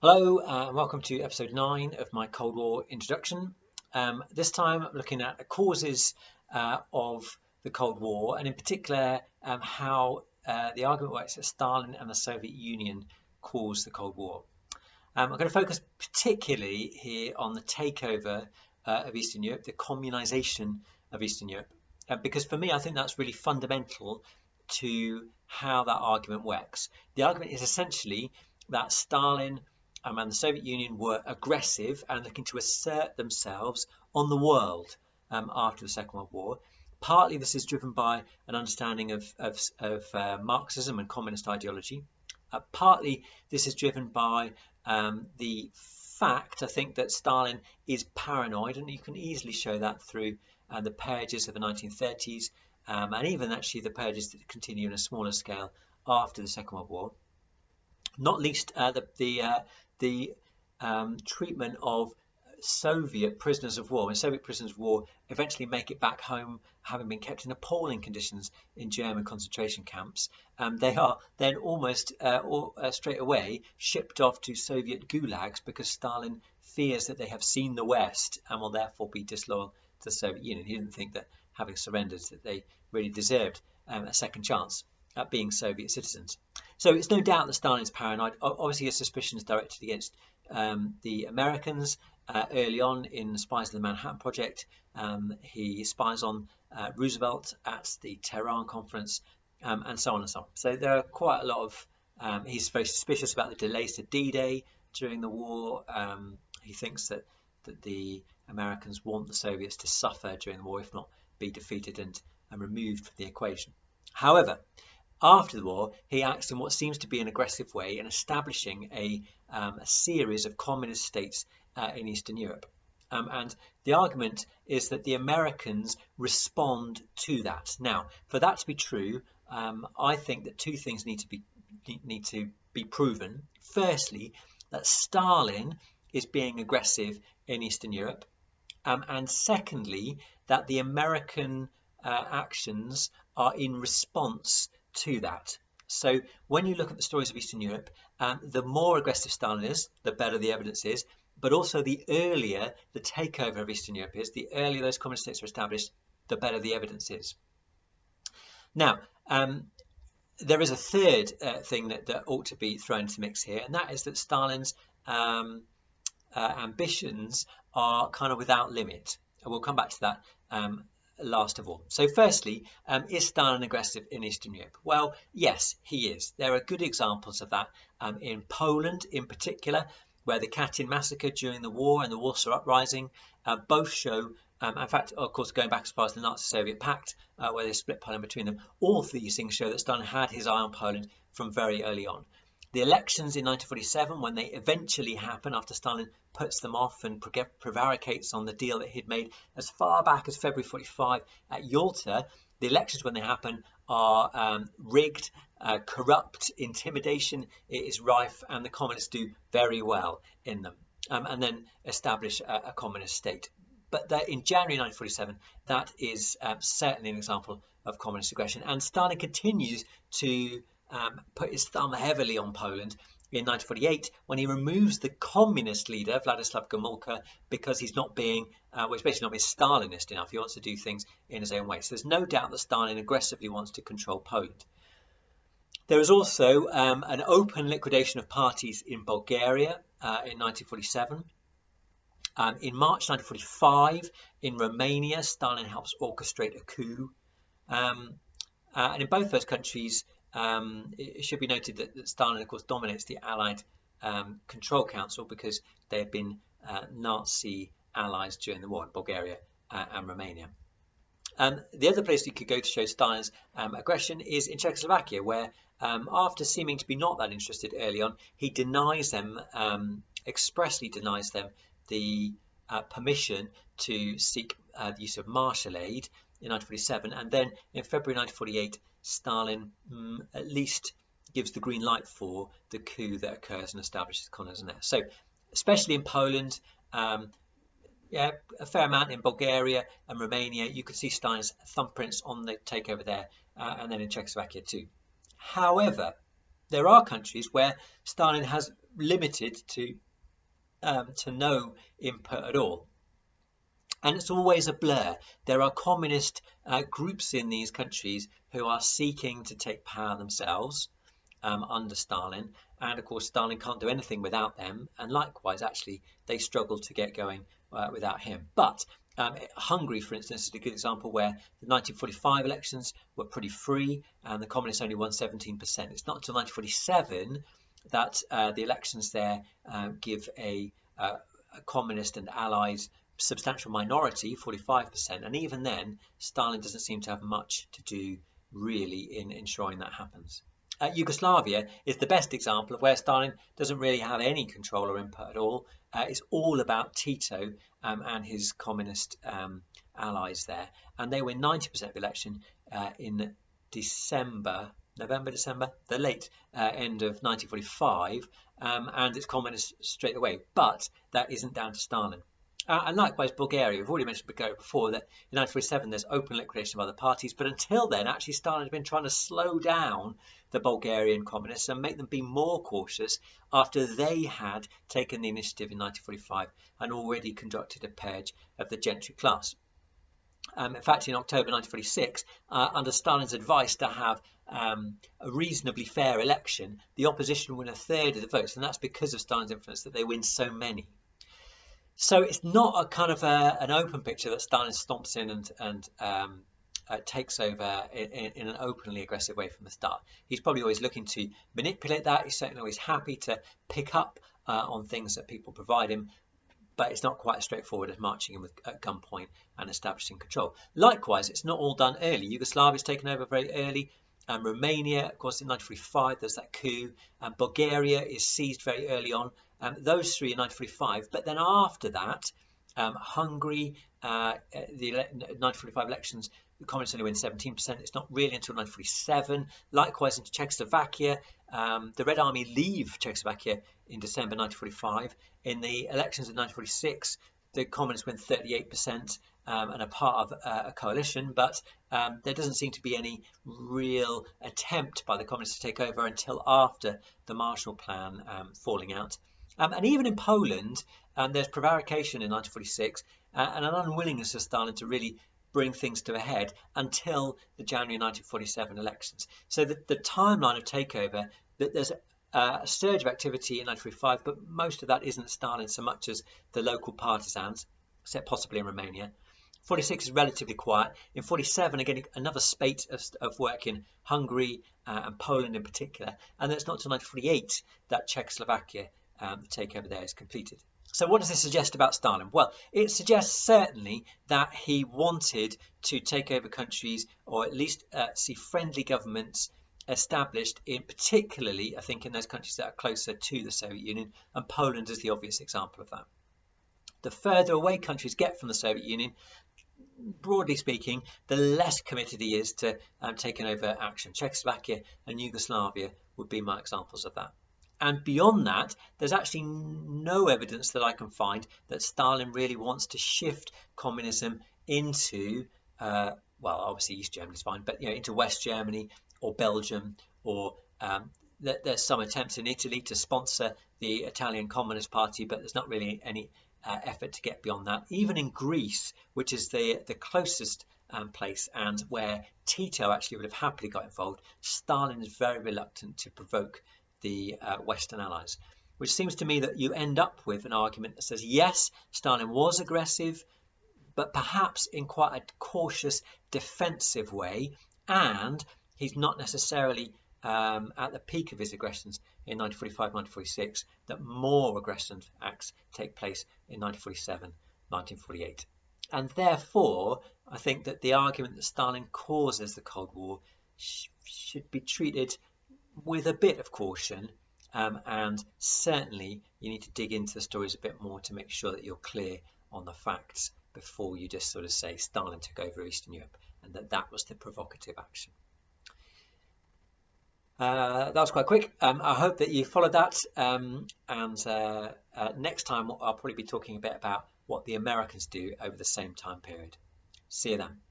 Hello and welcome to episode 9 of my Cold War introduction. This time I'm looking at the causes of the Cold War, and in particular how the argument works that Stalin and the Soviet Union caused the Cold War. I'm going to focus particularly here on the takeover of Eastern Europe, the communization of Eastern Europe, because for me I think that's really fundamental to how that argument works. The argument is essentially that Stalin and the Soviet Union were aggressive and looking to assert themselves on the world after the Second World War. Partly this is driven by an understanding of Marxism and communist ideology. Partly this is driven by the fact, I think, that Stalin is paranoid, and you can easily show that through the purges of the 1930s and even actually the purges that continue on a smaller scale after the Second World War. Not least the treatment of Soviet prisoners of war. When Soviet prisoners of war eventually make it back home, having been kept in appalling conditions in German concentration camps, they are then almost straight away shipped off to Soviet gulags because Stalin fears that they have seen the West and will therefore be disloyal to the Soviet Union. He didn't think that having surrendered that they really deserved a second chance at being Soviet citizens. So it's no doubt that Stalin is paranoid. Obviously his suspicion is directed against the Americans early on in the Spies of the Manhattan Project. He spies on Roosevelt at the Tehran conference, and so on and so on. So there are quite a lot of, he's very suspicious about the delays to D-Day during the war. He thinks that the Americans want the Soviets to suffer during the war, if not be defeated and removed from the equation. However, after the war, he acts in what seems to be an aggressive way in establishing a series of communist states in Eastern Europe. And the argument is that the Americans respond to that. Now, for that to be true, I think that two things need to be proven. Firstly, that Stalin is being aggressive in Eastern Europe. And secondly, that the American actions are in response to that. So when you look at the stories of Eastern Europe, the more aggressive Stalin is, the better the evidence is, but also the earlier the takeover of Eastern Europe is, the earlier those communist states are established, the better the evidence is. Now, there is a third thing that ought to be thrown into the mix here, and that is that Stalin's ambitions are kind of without limit. And we'll come back to that last of all. So firstly, is Stalin aggressive in Eastern Europe? Well, yes, he is. There are good examples of that in Poland in particular, where the Katyn massacre during the war and the Warsaw Uprising both show, in fact, of course, going back as far as the Nazi-Soviet Pact, where they split Poland between them, all of these things show that Stalin had his eye on Poland from very early on. The elections in 1947, when they eventually happen after Stalin puts them off and prevaricates on the deal that he'd made as far back as February 45 at Yalta, the elections when they happen are rigged, corrupt, intimidation is rife, and the communists do very well in them, and then establish a communist state. But in January 1947, that is certainly an example of communist aggression, and Stalin continues to put his thumb heavily on Poland in 1948 when he removes the communist leader Władysław Gomulka because he's not being, he's basically not being Stalinist enough. He wants to do things in his own way. So there's no doubt that Stalin aggressively wants to control Poland. There is also an open liquidation of parties in Bulgaria in 1947. In March 1945, in Romania, Stalin helps orchestrate a coup. And in both those countries, it should be noted that Stalin, of course, dominates the Allied Control Council because they had been Nazi allies during the war in Bulgaria and Romania. The other place you could go to show Stalin's aggression is in Czechoslovakia, where after seeming to be not that interested early on, he denies them, expressly denies them, the permission to seek the use of martial aid in 1947, and then in February 1948 Stalin at least gives the green light for the coup that occurs and establishes communism there. So especially in Poland, a fair amount in Bulgaria and Romania, you could see Stalin's thumbprints on the takeover there, and then in Czechoslovakia too. However, There are countries where Stalin has limited to no input at all. And it's always a blur. There are communist groups in these countries who are seeking to take power themselves under Stalin. And of course, Stalin can't do anything without them. And likewise, actually, they struggle to get going without him. But Hungary, for instance, is a good example where the 1945 elections were pretty free and the communists only won 17%. It's not until 1947 that the elections there give a communist and allies substantial minority, 45%, and even then Stalin doesn't seem to have much to do really in ensuring that happens. Yugoslavia is the best example of where Stalin doesn't really have any control or input at all. It's all about Tito and his communist allies there, and they win 90% of the election in November, December, the late end of 1945, and it's communist straight away. But that isn't down to Stalin. And likewise, Bulgaria. We've already mentioned Bulgaria before that in 1947 there's open liquidation of other parties, but until then, actually, Stalin has been trying to slow down the Bulgarian communists and make them be more cautious after they had taken the initiative in 1945 and already conducted a purge of the gentry class. In fact, in October 1946, under Stalin's advice to have a reasonably fair election, the opposition won a third of the votes, and that's because of Stalin's influence that they win so many. So it's not a kind of an open picture that Stalin stomps in and takes over in an openly aggressive way from the start. He's probably always looking to manipulate that. He's certainly always happy to pick up on things that people provide him, but it's not quite as straightforward as marching in at gunpoint and establishing control. Likewise, it's not all done early. Yugoslavia is taken over very early. Romania, of course, in 1945, there's that coup. Bulgaria is seized very early on. Those three in 1945. But then after that, Hungary, the 1945 elections, the communists only win 17%. It's not really until 1947. Likewise, into Czechoslovakia, the Red Army leave Czechoslovakia in December 1945. In the elections of 1946, the communists win 38% and are part of a coalition, but there doesn't seem to be any real attempt by the communists to take over until after the Marshall Plan falling out. And even in Poland, there's prevarication in 1946 and an unwillingness of Stalin to really bring things to a head until the January 1947 elections. So the timeline of takeover, that there's a surge of activity in 1945, but most of that isn't Stalin so much as the local partisans, except possibly in Romania. 46 is relatively quiet. In 47, again, another spate of work in Hungary and Poland in particular. And then it's not until 1948 that Czechoslovakia, the takeover there, is completed. So what does this suggest about Stalin? Well, it suggests certainly that he wanted to take over countries, or at least see friendly governments established in, particularly, I think, in those countries that are closer to the Soviet Union, and Poland is the obvious example of that. The further away countries get from the Soviet Union, broadly speaking, the less committed he is to taking over action. Czechoslovakia and Yugoslavia would be my examples of that. And beyond that, there's actually no evidence that I can find that Stalin really wants to shift communism into, well, obviously East Germany is fine, but into West Germany or Belgium, or there's some attempts in Italy to sponsor the Italian Communist Party, but there's not really any effort to get beyond that. Even in Greece, which is the closest place and where Tito actually would have happily got involved, Stalin is very reluctant to provoke the Western allies, which seems to me that you end up with an argument that says, yes, Stalin was aggressive, but perhaps in quite a cautious, defensive way, and he's not necessarily at the peak of his aggressions in 1945, 1946, that more aggressive acts take place in 1947, 1948. And therefore, I think that the argument that Stalin causes the Cold War should be treated with a bit of caution, and certainly you need to dig into the stories a bit more to make sure that you're clear on the facts before you just sort of say Stalin took over Eastern Europe and that was the provocative action. That was quite quick. I hope that you followed that, and next time I'll probably be talking a bit about what the Americans do over the same time period. See you then.